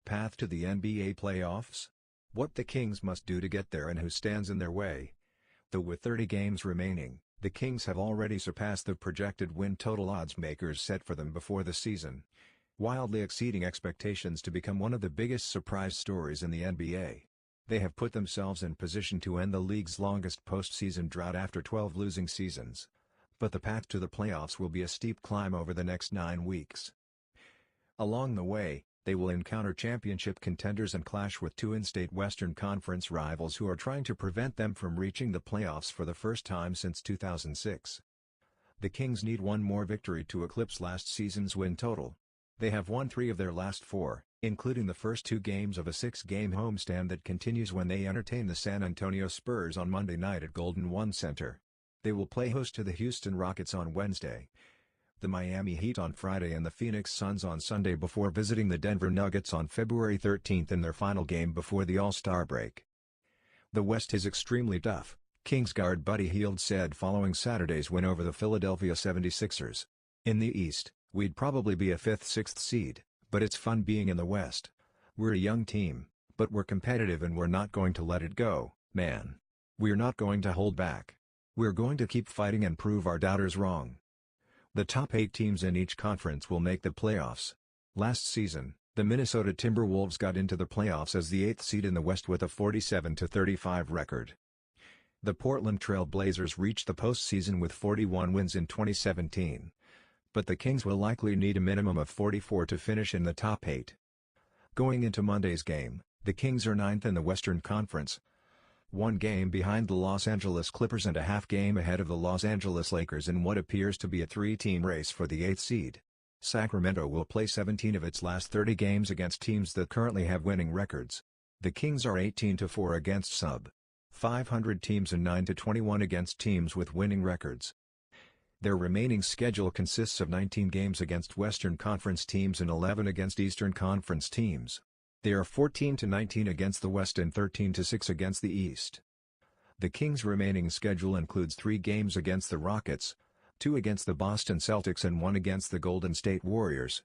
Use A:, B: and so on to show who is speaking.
A: Path to the NBA playoffs? What the Kings must do to get there and who stands in their way. Though with 30 games remaining, the Kings have already surpassed the projected win total odds makers set for them before the season, wildly exceeding expectations to become one of the biggest surprise stories in the NBA. They have put themselves in position to end the league's longest postseason drought after 12 losing seasons. But the path to the playoffs will be a steep climb over the next 9 weeks. Along the way, they will encounter championship contenders and clash with two in-state Western Conference rivals who are trying to prevent them from reaching the playoffs for the first time since 2006. The Kings need one more victory to eclipse last season's win total. They have won 3 of their last 4, including the first 2 games of a 6-game homestand that continues when they entertain the San Antonio Spurs on Monday night at Golden One Center. They will play host to the Houston Rockets on Wednesday, the Miami Heat on Friday and the Phoenix Suns on Sunday before visiting the Denver Nuggets on February 13 in their final game before the All-Star break. "The West is extremely tough," Kings guard Buddy Hield said following Saturday's win over the Philadelphia 76ers. "In the East, we'd probably be a 5th-6th seed, but it's fun being in the West. We're a young team, but we're competitive and we're not going to let it go, man. We're not going to hold back. We're going to keep fighting and prove our doubters wrong." The top 8 teams in each conference will make the playoffs. Last season, the Minnesota Timberwolves got into the playoffs as the 8th seed in the West with a 47-35 record. The Portland Trail Blazers reached the postseason with 41 wins in 2017. But the Kings will likely need a minimum of 44 to finish in the top 8. Going into Monday's game, the Kings are 9th in the Western Conference, 1 game behind the Los Angeles Clippers and a half game ahead of the Los Angeles Lakers in what appears to be a 3-team race for the 8th seed. Sacramento will play 17 of its last 30 games against teams that currently have winning records. The Kings are 18-4 against sub-500 teams and 9-21 against teams with winning records. Their remaining schedule consists of 19 games against Western Conference teams and 11 against Eastern Conference teams. They are 14-19 against the West and 13-6 against the East. The Kings' remaining schedule includes 3 games against the Rockets, 2 against the Boston Celtics and 1 against the Golden State Warriors,